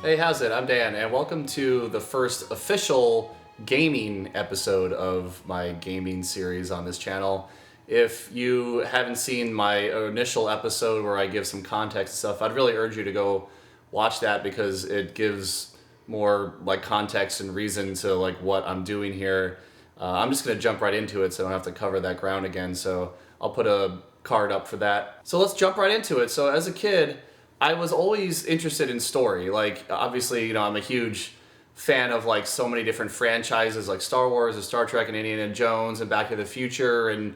Hey, how's it? I'm Dan, and welcome to the first official gaming episode of my gaming series on this channel. If you haven't seen my initial episode where I give some context and stuff, I'd really urge you to go watch that because it gives more like context and reason to like what I'm doing here. I'm just gonna jump right into it so I don't have to cover that ground again. So I'll put a card up for that. So let's jump right into it. So as a kid, I was always interested in story. Like, obviously, I'm a huge fan of like so many different franchises like Star Wars and Star Trek and Indiana Jones and Back to the Future and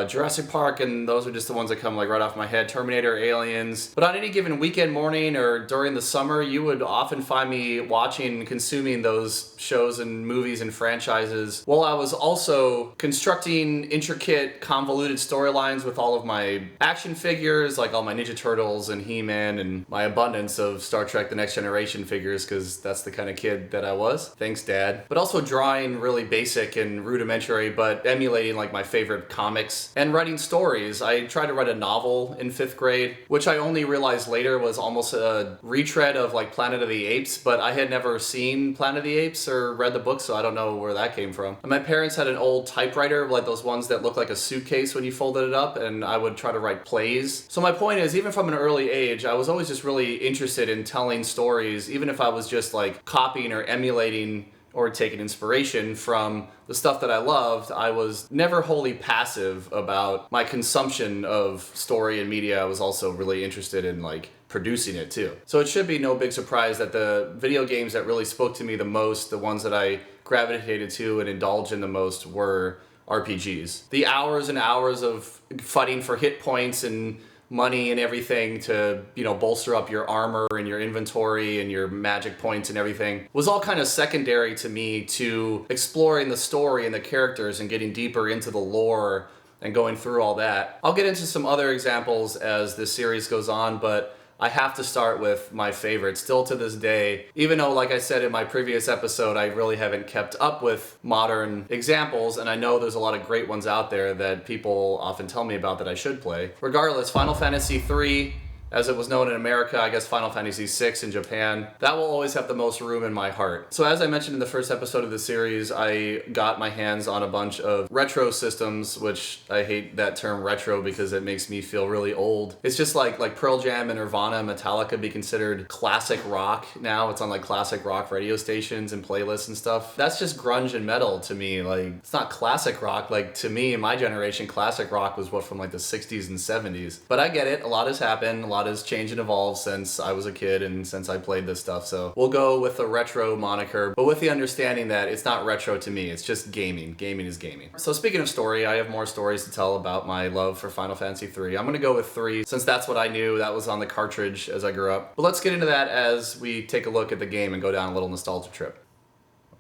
Jurassic Park, and those are just the ones that come like right off my head. Terminator, Aliens. But on any given weekend morning or during the summer, you would often find me watching and consuming those shows and movies and franchises while I was also constructing intricate, convoluted storylines with all of my action figures, like all my Ninja Turtles and He-Man and my abundance of Star Trek The Next Generation figures, because that's the kind of kid that I was. Thanks, Dad. But also drawing really basic and rudimentary, but emulating like my favorite comics and writing stories. I tried to write a novel in 5th grade, which I only realized later was almost a retread of like Planet of the Apes, but I had never seen Planet of the Apes or read the book, so I don't know where that came from. And my parents had an old typewriter, like those ones that look like a suitcase when you folded it up, and I would try to write plays. So my point is, even from an early age, I was always just really interested in telling stories, even if I was just like copying or emulating or taking inspiration from the stuff that I loved. I was never wholly passive about my consumption of story and media. I was also really interested in like producing it too. So it should be no big surprise that the video games that really spoke to me the most, the ones that I gravitated to and indulged in the most, were RPGs. The hours and hours of fighting for hit points and money and everything to, bolster up your armor and your inventory and your magic points and everything was all kind of secondary to me to exploring the story and the characters and getting deeper into the lore and going through all that. I'll get into some other examples as this series goes on, but I have to start with my favorite, still to this day, even though, like I said in my previous episode, I really haven't kept up with modern examples, and I know there's a lot of great ones out there that people often tell me about that I should play. Regardless, Final Fantasy III, as it was known in America, I guess Final Fantasy VI in Japan, that will always have the most room in my heart. So as I mentioned in the first episode of the series, I got my hands on a bunch of retro systems, which I hate that term retro because it makes me feel really old. It's just like Pearl Jam and Nirvana and Metallica be considered classic rock now. It's on like classic rock radio stations and playlists and stuff. That's just grunge and metal to me. Like, it's not classic rock. Like, to me, in my generation, classic rock was what, from like the 60s and 70s. But I get it. A lot has happened. A lot has changed and evolved since I was a kid and since I played this stuff. So we'll go with the retro moniker, but with the understanding that it's not retro to me. It's just gaming. Gaming is gaming. So speaking of story, I have more stories to tell about my love for Final Fantasy III. I'm gonna go with 3 since that's what I knew. That was on the cartridge as I grew up. But let's get into that as we take a look at the game and go down a little nostalgia trip.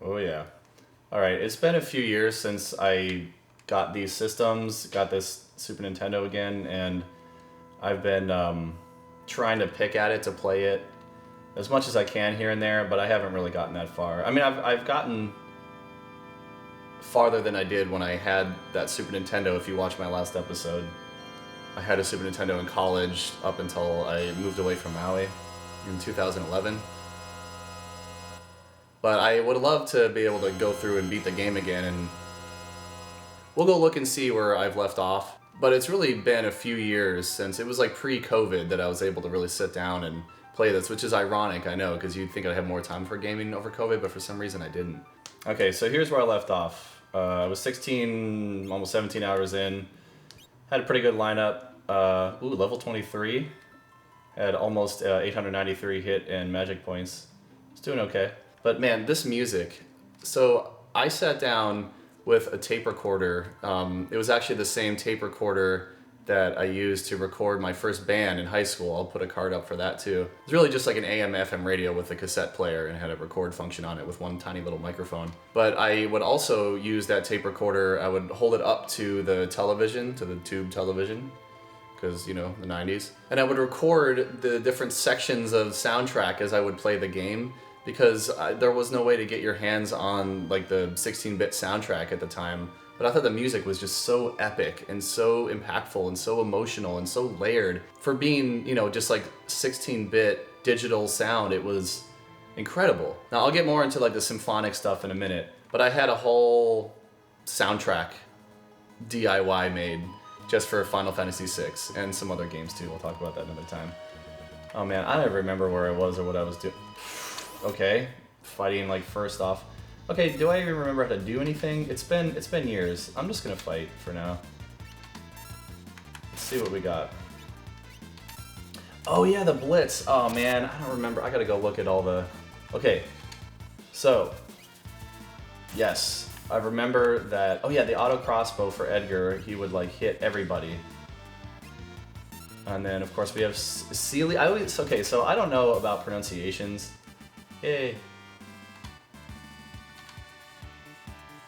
Oh yeah. All right, it's been a few years since I got these systems, got this Super Nintendo again, and I've been trying to pick at it to play it as much as I can here and there, but I haven't really gotten that far. I mean, I've gotten farther than I did when I had that Super Nintendo. If you watch my last episode, I had a Super Nintendo in college up until I moved away from Maui in 2011. But I would love to be able to go through and beat the game again, and we'll go look and see where I've left off. But it's really been a few years since it was like pre-COVID that I was able to really sit down and play this, which is ironic, I know, because you'd think I'd have more time for gaming over COVID, but for some reason I didn't. Okay, so here's where I left off. I was 16, almost 17 hours in. Had a pretty good lineup. Level 23. Had almost 893 hit and magic points. It's doing okay. But man, this music. So I sat down with a tape recorder. It was actually the same tape recorder that I used to record my first band in high school. I'll put a card up for that too. It's really just like an AM FM radio with a cassette player and had a record function on it with one tiny little microphone. But I would also use that tape recorder, I would hold it up to the television, to the tube television, because, the 90s. And I would record the different sections of soundtrack as I would play the game, because there was no way to get your hands on like the 16-bit soundtrack at the time. But I thought the music was just so epic and so impactful and so emotional and so layered. For being, just like 16-bit digital sound, it was incredible. Now I'll get more into like the symphonic stuff in a minute, but I had a whole soundtrack DIY made just for Final Fantasy VI and some other games too. We'll talk about that another time. Oh man, I don't even remember where I was or what I was doing. Okay, fighting like first off. Okay, do I even remember how to do anything? It's been years. I'm just gonna fight for now. Let's see what we got. Oh yeah, the Blitz. Oh man, I don't remember. I gotta go look at all the... Okay, so, yes, I remember that... Oh yeah, the auto crossbow for Edgar, he would like hit everybody. And then of course we have Sealy. Okay, so I don't know about pronunciations. Yay.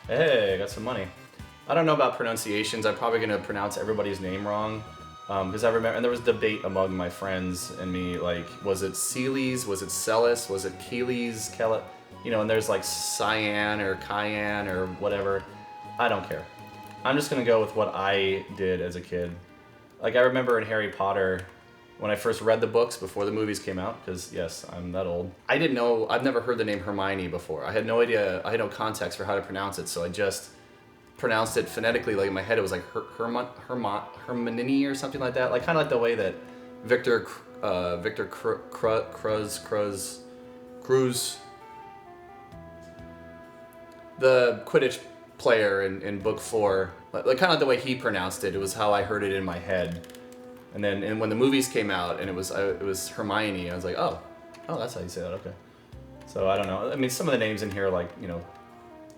Hey, I got some money. I don't know about pronunciations. I'm probably gonna pronounce everybody's name wrong. Because I remember, and there was debate among my friends and me, like, was it Celes, was it Celis, was it Keeles, Kellet, you know, and there's like Cyan or Cayenne or whatever. I don't care. I'm just gonna go with what I did as a kid. Like, I remember in Harry Potter, when I first read the books before the movies came out, because yes, I'm that old, I didn't know, I've never heard the name Hermione before. I had no idea, I had no context for how to pronounce it, so I just pronounced it phonetically. Like in my head it was like Hermione or something like that, like kind of like the way that Victor Cruz, the Quidditch player in book 4, like kind of like the way he pronounced it, it was how I heard it in my head. And then when the movies came out and it was Hermione, I was like, oh that's how you say that, okay. So I don't know, I mean some of the names in here, like, you know,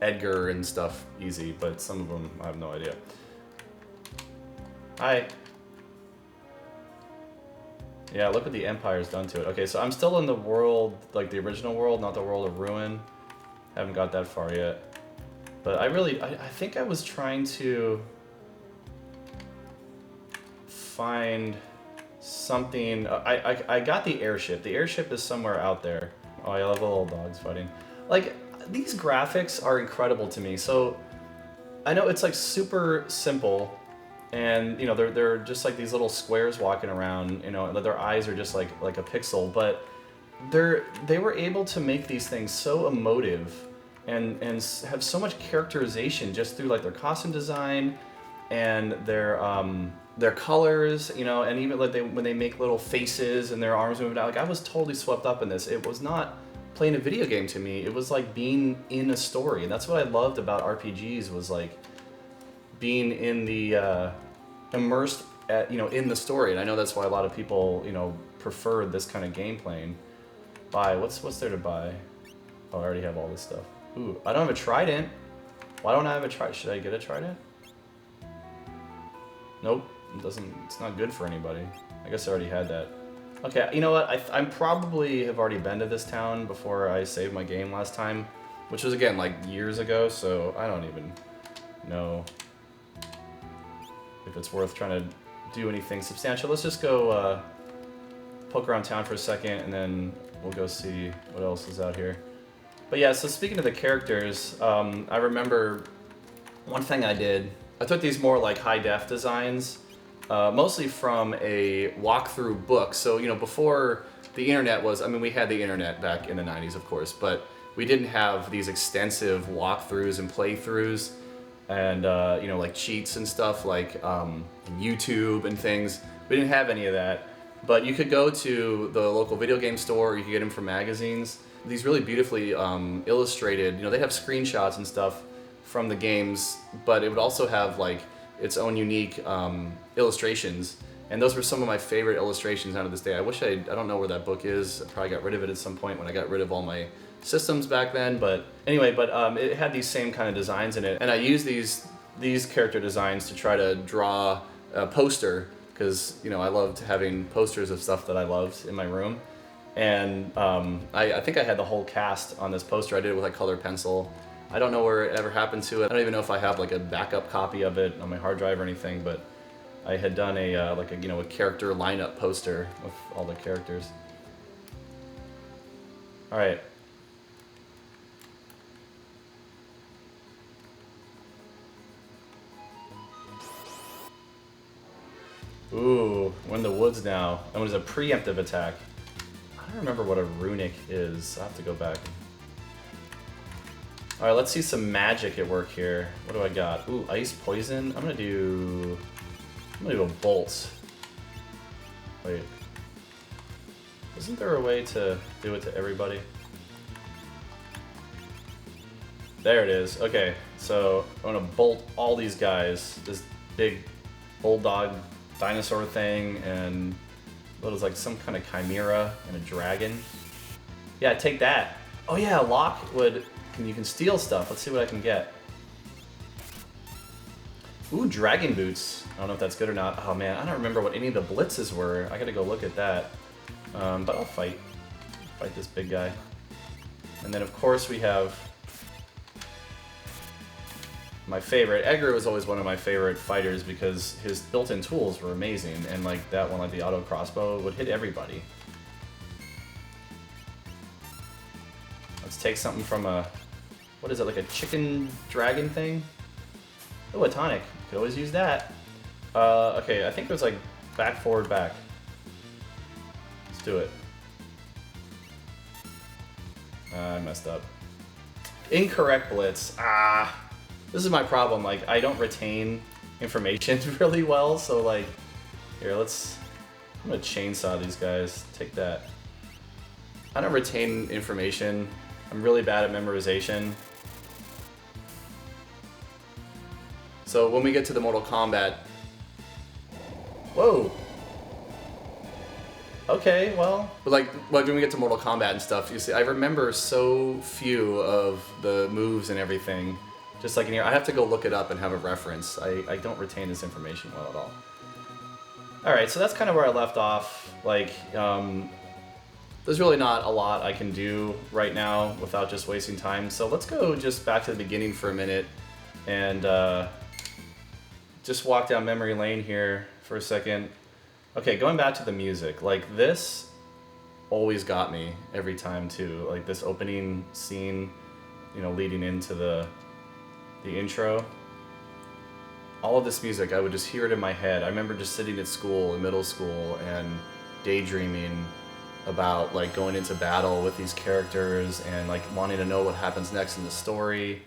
Edgar and stuff, easy, but some of them I have no idea. Hi. Yeah, look what the Empire's done to it. Okay, so I'm still in the world, like the original world, not the world of Ruin. Haven't got that far yet. But I think I was trying to find something. I got the airship. The airship is somewhere out there. Oh, I love little dogs fighting. Like, these graphics are incredible to me. So I know it's like super simple, and you know they're just like these little squares walking around. You know, their eyes are just like a pixel, but they were able to make these things so emotive and have so much characterization just through like their costume design and their colors. You know, and even like when they make little faces and their arms moving out. Like, I was totally swept up in this. It was not playing a video game to me, it was like being in a story, and that's what I loved about RPGs, was like being in the immersed at, you know, in the story. And I know that's why a lot of people, you know, prefer this kind of game playing. Buy, what's there to buy? Oh, I already have all this stuff. Ooh, I don't have a trident. Why don't I have a trident? Should I get a trident? Nope, it doesn't, it's not good for anybody. I guess I already had that. Okay, you know what? I probably have already been to this town before I saved my game last time, which was, again, like years ago, so I don't even know if it's worth trying to do anything substantial. Let's just go poke around town for a second, and then we'll go see what else is out here. But yeah, so speaking of the characters, I remember one thing I did. I took these more like high-def designs, mostly from a walkthrough book. So, you know, before the internet was, I mean, we had the internet back in the 90s, of course, but we didn't have these extensive walkthroughs and playthroughs and, you know, like cheats and stuff like YouTube and things. We didn't have any of that, but you could go to the local video game store, or you could get them from magazines. These really beautifully illustrated, you know, they have screenshots and stuff from the games, but it would also have like its own unique illustrations, and those were some of my favorite illustrations out of this day. I wish I don't know where that book is. I probably got rid of it at some point when I got rid of all my systems back then, but anyway, it had these same kind of designs in it, and I used these character designs to try to draw a poster, because, you know, I loved having posters of stuff that I loved in my room, and I think I had the whole cast on this poster. I did it with a colored pencil. I don't know where it ever happened to it. I don't even know if I have like a backup copy of it on my hard drive or anything, but I had done a you know, a character lineup poster with all the characters. All right. Ooh, we're in the woods now. And it was a preemptive attack. don't remember what a runic is. I'll have to go back. Alright, let's see some magic at work here. What do I got? Ooh, ice poison. I'm gonna do a bolt. Wait. Isn't there a way to do it to everybody? There it is. Okay, so I'm gonna bolt all these guys. This big bulldog dinosaur thing, and what is like some kind of chimera and a dragon. Yeah, take that. Oh yeah, lock would. You can steal stuff. Let's see what I can get. Ooh, dragon boots. I don't know if that's good or not. Oh man, I don't remember what any of the blitzes were. I gotta go look at that. But I'll fight this big guy. And then of course we have my favorite. Edgar was always one of my favorite fighters because his built-in tools were amazing, and like that one, like the auto crossbow, would hit everybody. Let's take something from a, what is it, like a chicken dragon thing? Oh, a tonic. Could always use that. Okay, I think it was like back, forward, back. Let's do it. I messed up. Incorrect blitz. This is my problem. Like, I don't retain information really well, so like, here, I'm gonna chainsaw these guys. Take that. I don't retain information. I'm really bad at memorization. So when we get to the Mortal Kombat... Whoa! Okay, well... But like when we get to Mortal Kombat and stuff, you see, I remember so few of the moves and everything. Just like in here, I have to go look it up and have a reference. I don't retain this information well at all. Alright, so that's kind of where I left off. Like, there's really not a lot I can do right now without just wasting time. So let's go just back to the beginning for a minute and just walk down memory lane here for a second. Okay, going back to the music. Like, this always got me every time too. Like this opening scene, you know, leading into the intro. All of this music, I would just hear it in my head. I remember just sitting at school, in middle school, and daydreaming about like going into battle with these characters and like wanting to know what happens next in the story.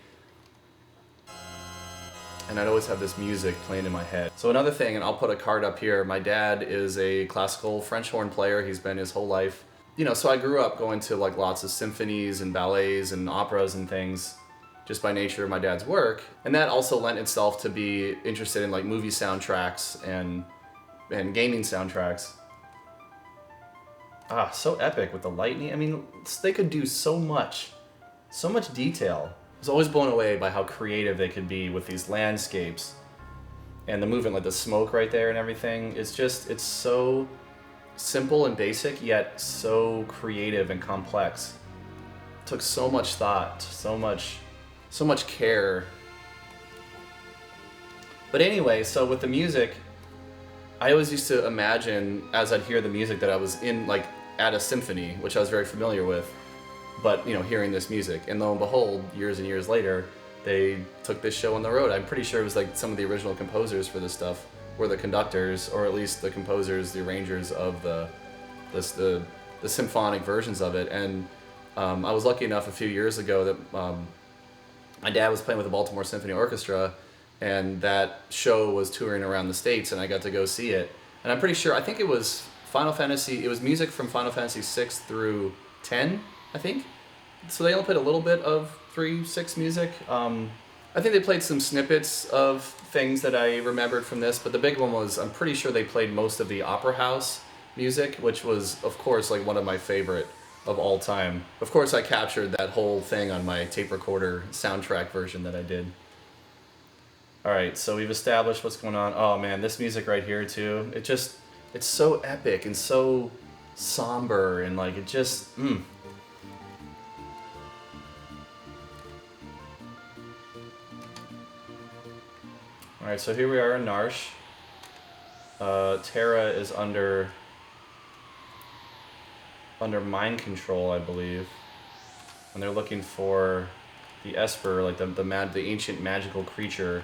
And I'd always have this music playing in my head. So another thing, and I'll put a card up here, my dad is a classical French horn player. He's been his whole life. You know, so I grew up going to like lots of symphonies and ballets and operas and things just by nature of my dad's work. And that also lent itself to be interested in like movie soundtracks and gaming soundtracks. So epic with the lightning. I mean, they could do so much detail. I was always blown away by how creative they could be with these landscapes and the movement, like the smoke right there and everything. It's so simple and basic, yet so creative and complex. It took so much thought, so much care. But anyway, so with the music, I always used to imagine as I'd hear the music that I was in like at a symphony, which I was very familiar with, but you know, hearing this music. And lo and behold, years and years later, they took this show on the road. I'm pretty sure it was like some of the original composers for this stuff were the conductors, or at least the composers, the arrangers of the symphonic versions of it. And I was lucky enough a few years ago that my dad was playing with the Baltimore Symphony Orchestra, and that show was touring around the States, and I got to go see it. And I'm pretty sure, I think it was it was music from Final Fantasy 6 through 10, I think. So they only played a little bit of 3-6 music. I think they played some snippets of things that I remembered from this, but the big one was, I'm pretty sure they played most of the Opera House music, which was, of course, like one of my favorite of all time. Of course, I captured that whole thing on my tape recorder soundtrack version that I did. Alright, so we've established what's going on. Oh man, this music right here too. It's so epic and so somber and like it just, Alright, so here we are in Narsh. Terra is under mind control, I believe. And they're looking for the Esper, like the ancient magical creature,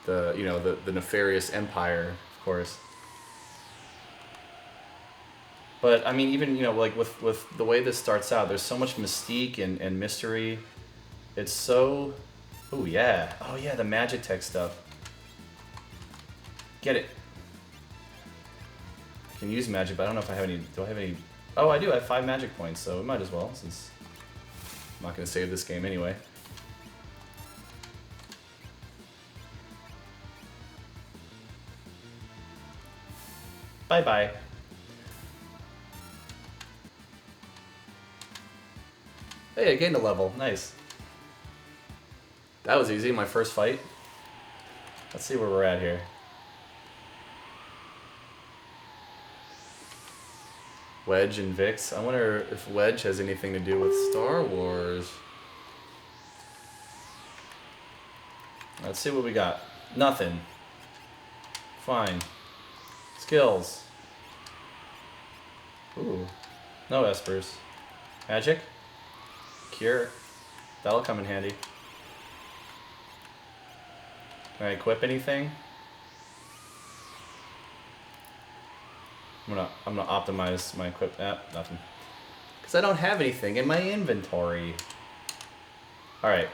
the nefarious empire, of course. But I mean, even, you know, like with the way this starts out, there's so much mystique and mystery. It's so, oh yeah, the magic tech stuff. Get it. I can use magic, but I don't know if I have any. Do I have any? Oh, I do. I have 5 magic points, so we might as well, since I'm not going to save this game anyway. Bye-bye. Hey, I gained a level. Nice. That was easy, my first fight. Let's see where we're at here. Wedge and Vix. I wonder if Wedge has anything to do with Star Wars. Let's see what we got. Nothing. Fine. Skills. Ooh. No espers. Magic? Cure. That'll come in handy. Can I equip anything? I'm gonna optimize my nothing. Because I don't have anything in my inventory. Alright.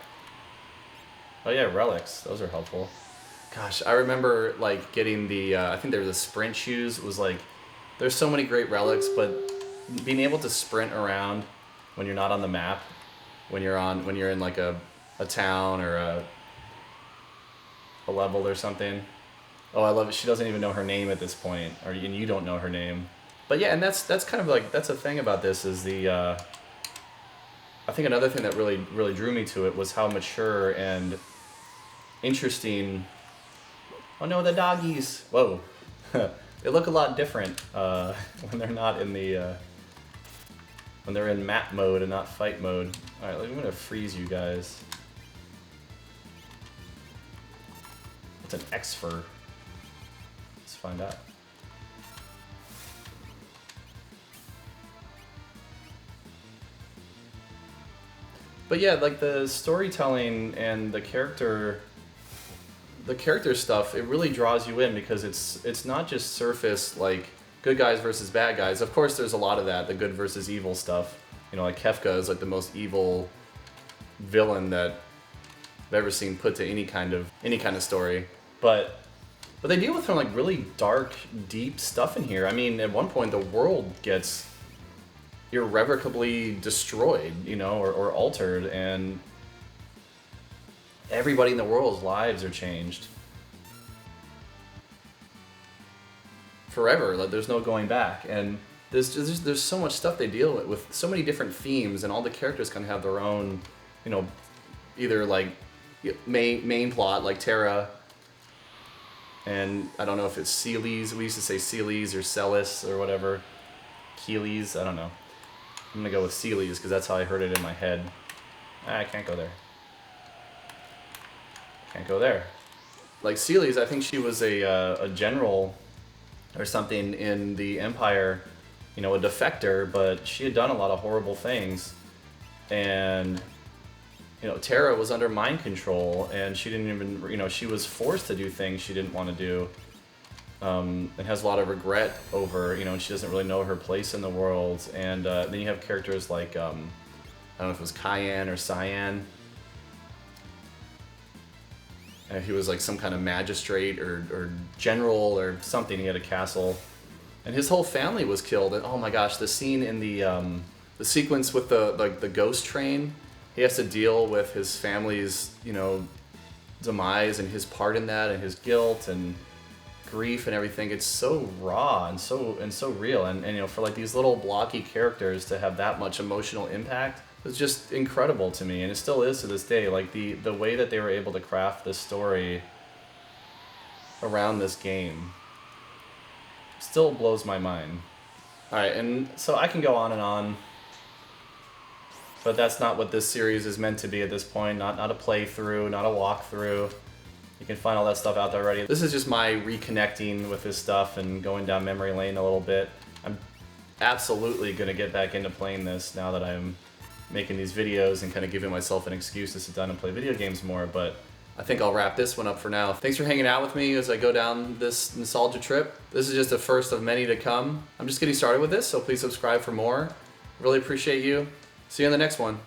Oh yeah, relics. Those are helpful. Gosh, I remember like getting the I think they were the sprint shoes. It was like, there's so many great relics, but being able to sprint around when you're not on the map, when you're in like a town or a level or something. Oh, I love it. She doesn't even know her name at this point, and you don't know her name. But yeah, and that's kind of like, that's a thing about this is the. I think another thing that really drew me to it was how mature and interesting. Oh no, the doggies! Whoa, they look a lot different when they're not in the. When they're in map mode and not fight mode. All right, I'm gonna freeze you guys. What's an X-fur? Let's find out. But yeah, like the storytelling and the character stuff, it really draws you in because it's not just surface like good guys versus bad guys. Of course, there's a lot of that, the good versus evil stuff. You know, like Kefka is like the most evil villain that I've ever seen put to any kind of story. But they deal with some like really dark, deep stuff in here. I mean, at one point the world gets irrevocably destroyed, you know, or altered, and everybody in the world's lives are changed forever. Like there's no going back, and there's so much stuff they deal with so many different themes, and all the characters kind of have their own, you know, either like main plot like Terra. And I don't know if it's Celes. We used to say Celes or Celis or whatever. Keeles, I don't know. I'm gonna go with Celes because that's how I heard it in my head. I can't go there. Can't go there. Like Celes, I think she was a general or something in the Empire, you know, a defector, but she had done a lot of horrible things. And you know, Terra was under mind control, and she didn't even, you know, she was forced to do things she didn't want to do, and has a lot of regret over, you know, and she doesn't really know her place in the world. And then you have characters like, I don't know if it was Cayenne or Cyan. He was like some kind of magistrate or general or something. He had a castle, and his whole family was killed. And oh my gosh, the scene in the sequence with the ghost train. He has to deal with his family's, you know, demise and his part in that, and his guilt and grief and everything. It's so raw and so real, and you know, for like these little blocky characters to have that much emotional impact was just incredible to me, and it still is to this day. Like the way that they were able to craft this story around this game still blows my mind. All right, and so I can go on and on. But that's not what this series is meant to be at this point. Not a playthrough, not a walkthrough. You can find all that stuff out there already. This is just my reconnecting with this stuff and going down memory lane a little bit. I'm absolutely going to get back into playing this now that I'm making these videos and kind of giving myself an excuse to sit down and play video games more. But I think I'll wrap this one up for now. Thanks for hanging out with me as I go down this nostalgia trip. This is just the first of many to come. I'm just getting started with this, so please subscribe for more. Really appreciate you. See you on the next one.